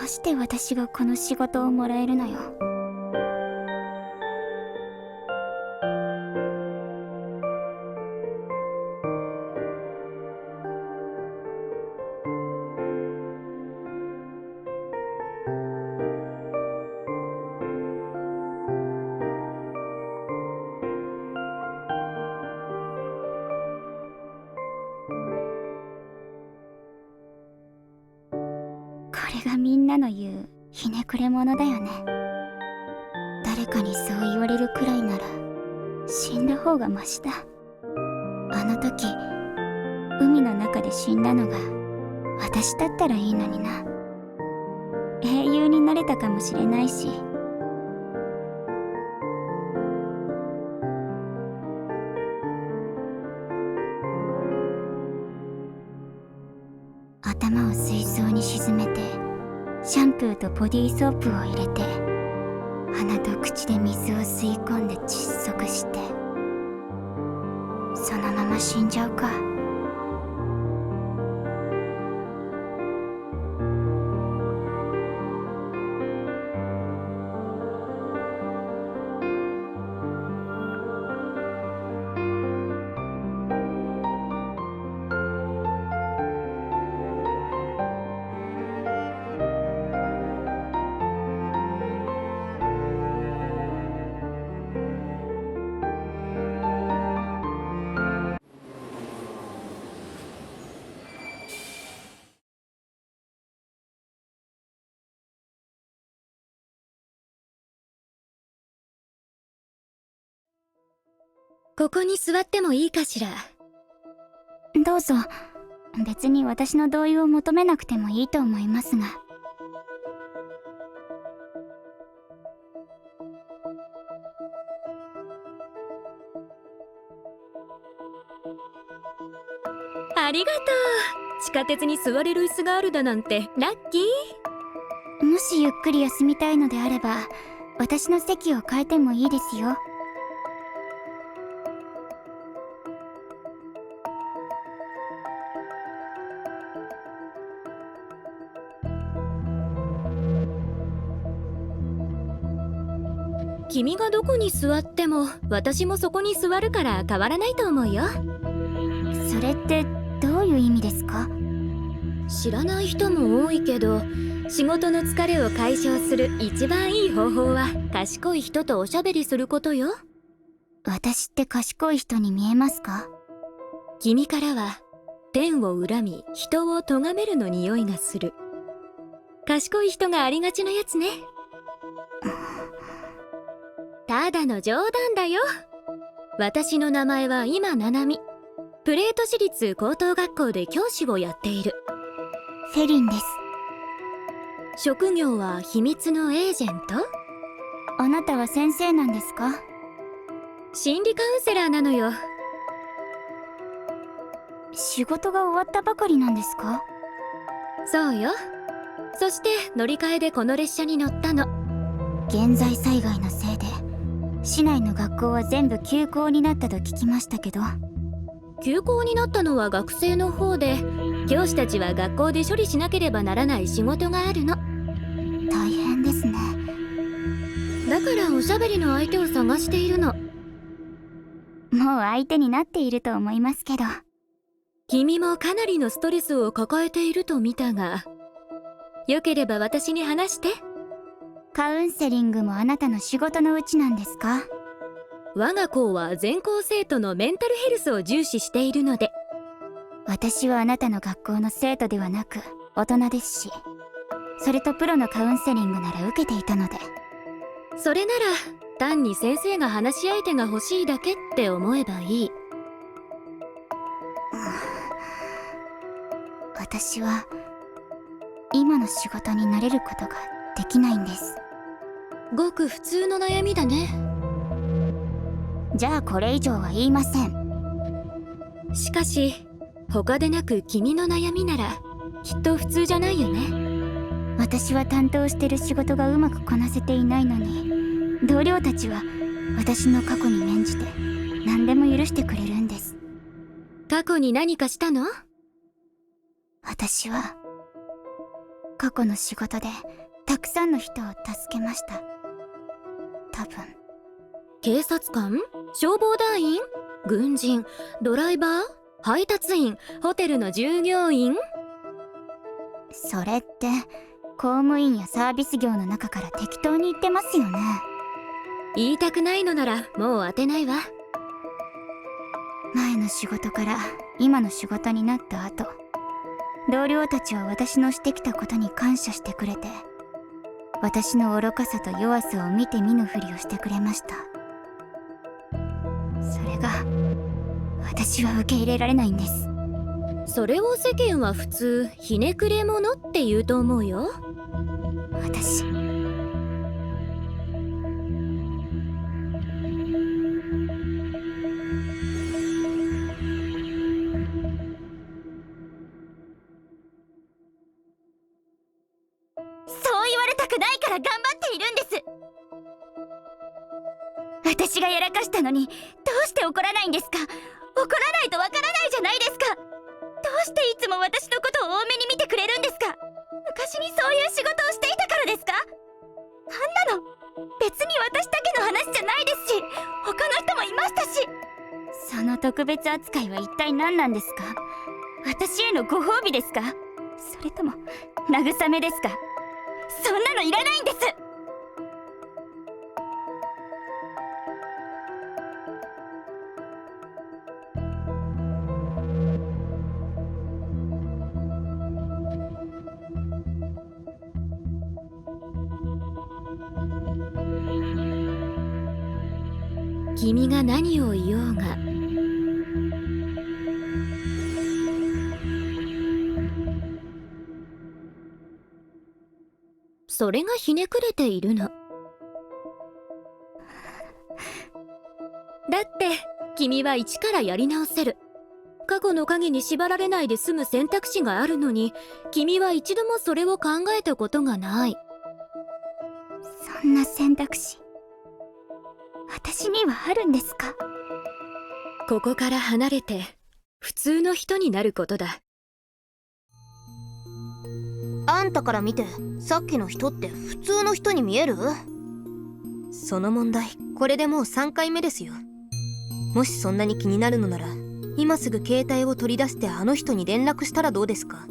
うして私がこの仕事をもらえるのよ。これがみんなの言うひねくれ者だよね。誰かにそう言われるくらいなら死んだ方がマシだ。あの時海の中で死んだのが私だったらいいのにな。英雄になれたかもしれないし。頭を水槽に沈めてシャンプーとボディーソープを入れて鼻と口で水を吸い込んで窒息して、そのまま死んじゃうか。ここに座ってもいいかしら。どうぞ。別に私の同意を求めなくてもいいと思いますが。ありがとう。地下鉄に座れる椅子があるだなんてラッキー。もしゆっくり休みたいのであれば私の席を変えてもいいですよ。君がどこに座っても私もそこに座るから変わらないと思うよ。それってどういう意味ですか？知らない人も多いけど、仕事の疲れを解消する一番いい方法は賢い人とおしゃべりすることよ。私って賢い人に見えますか？君からは天を恨み人を咎めるの匂いがする。賢い人がありがちなやつね。ただの冗談だよ。私の名前は今ななみ。プレート市立高等学校で教師をやっている。フェリンです。職業は秘密のエージェント？あなたは先生なんですか？心理カウンセラーなのよ。仕事が終わったばかりなんですか？そうよ。そして乗り換えでこの列車に乗ったの。現在災害のせいで市内の学校は全部休校になったと聞きましたけど。休校になったのは学生の方で、教師たちは学校で処理しなければならない仕事があるの。大変ですね。だからおしゃべりの相手を探しているの。もう相手になっていると思いますけど。君もかなりのストレスを抱えていると見たが、よければ私に話して。カウンセリングもあなたの仕事のうちなんですか？我が校は全校生徒のメンタルヘルスを重視しているので。私はあなたの学校の生徒ではなく大人ですし、それとプロのカウンセリングなら受けていたので。それなら単に先生が話し相手が欲しいだけって思えばいい。私は今の仕事に慣れることができないんです。ごく普通の悩みだね。じゃあこれ以上は言いません。しかし他でなく君の悩みならきっと普通じゃないよね。私は担当してる仕事がうまくこなせていないのに、同僚たちは私の過去に免じて何でも許してくれるんです。過去に何かしたの？私は過去の仕事でたくさんの人を助けました。多分。警察官、消防団員、軍人、ドライバー、配達員、ホテルの従業員。それって公務員やサービス業の中から適当に言ってますよね。言いたくないのならもう当てないわ。前の仕事から今の仕事になった後、同僚たちは私のしてきたことに感謝してくれて、私の愚かさと弱さを見て見ぬふりをしてくれました。それが私は受け入れられないんです。それを世間は普通ひねくれ者って言うと思うよ。私そう言われたくないから頑張っているんです。私がやらかしたのにどうして怒らないんですか？怒らないとわからないじゃないですか。どうしていつも私のことを多めに見てくれるんですか？昔にそういう仕事をしていたからですか？あんなの別に私だけの話じゃないですし、他の人もいましたし。その特別扱いは一体何なんですか？私へのご褒美ですか？それとも慰めですか？そんなのいらないんです。君が何を言おうが、それがひねくれているの。だって君は一からやり直せる。過去の影に縛られないで済む選択肢があるのに、君は一度もそれを考えたことがない。そんな選択肢私にはあるんですか？ここから離れて普通の人になることだ。あんたから見てさっきの人って普通の人に見える？その問題、これでもう3回目ですよ。もしそんなに気になるのなら、今すぐ携帯を取り出してあの人に連絡したらどうですか？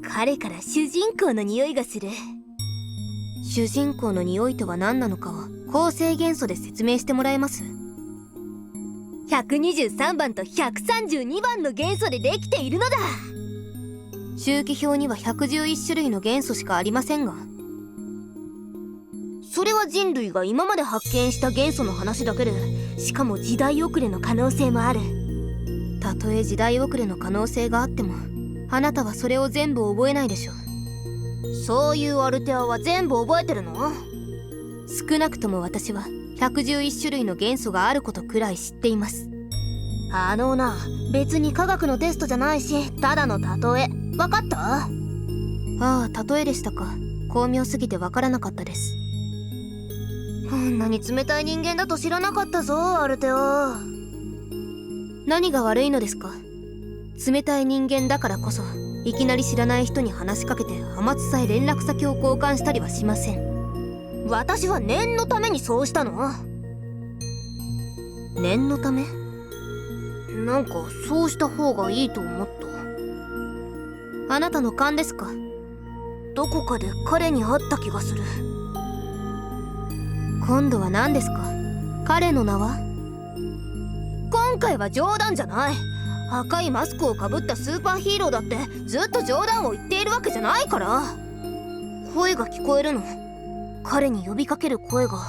彼から主人公の匂いがする。主人公の匂いとは何なのかを構成元素で説明してもらえます？ 123 番と132番の元素でできているのだ。周期表には111種類の元素しかありませんが、それは人類が今まで発見した元素の話だけで、しかも時代遅れの可能性もある。たとえ時代遅れの可能性があっても、あなたはそれを全部覚えないでしょ。そういうアルテアは全部覚えてるの？少なくとも私は111種類の元素があることくらい知っています。別に科学のテストじゃないし、ただの例え。わかった？ああ、例えでしたか。巧妙すぎてわからなかったです。こんなに冷たい人間だと知らなかったぞ、アルテオ。何が悪いのですか？冷たい人間だからこそ、いきなり知らない人に話しかけて天津さえ連絡先を交換したりはしません。私は念のためにそうしたの。念のため？なんかそうした方がいいと思った。あなたの勘ですか？どこかで彼に会った気がする。今度は何ですか？彼の名は？今回は冗談じゃない。赤いマスクをかぶったスーパーヒーローだってずっと冗談を言っているわけじゃないから。声が聞こえるの。彼に呼びかける声が。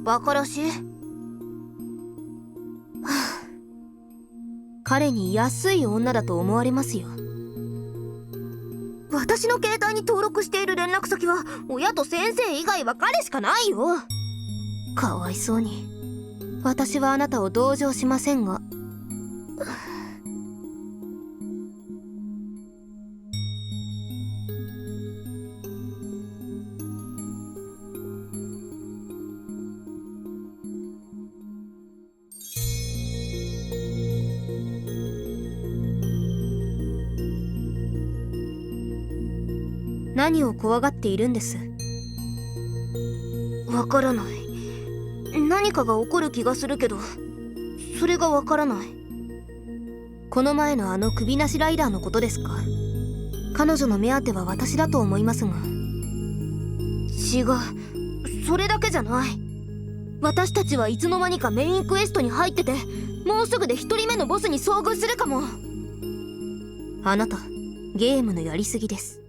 バカらしい。彼に安い女だと思われますよ。私の携帯に登録している連絡先は親と先生以外は彼しかないよ。かわいそうに。私はあなたを同情しませんが。何を怖がっているんです？わからない。何かが起こる気がするけど、それがわからない。この前のあの首なしライダーのことですか？彼女の目当ては私だと思いますが。違う、それだけじゃない。私たちはいつの間にかメインクエストに入ってて、もうすぐで一人目のボスに遭遇するかも。あなたゲームのやりすぎです。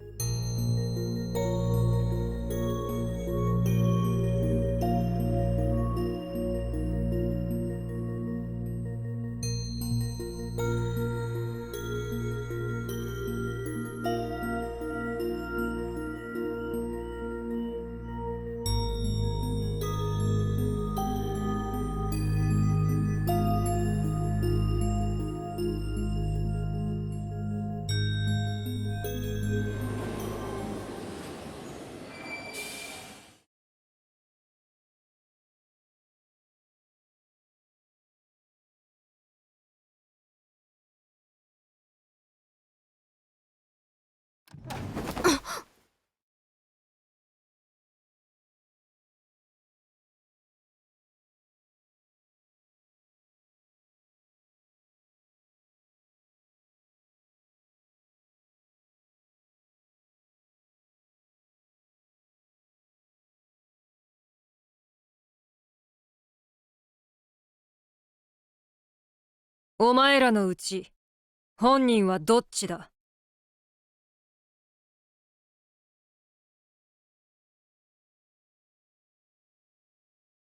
お前らのうち本人はどっちだ？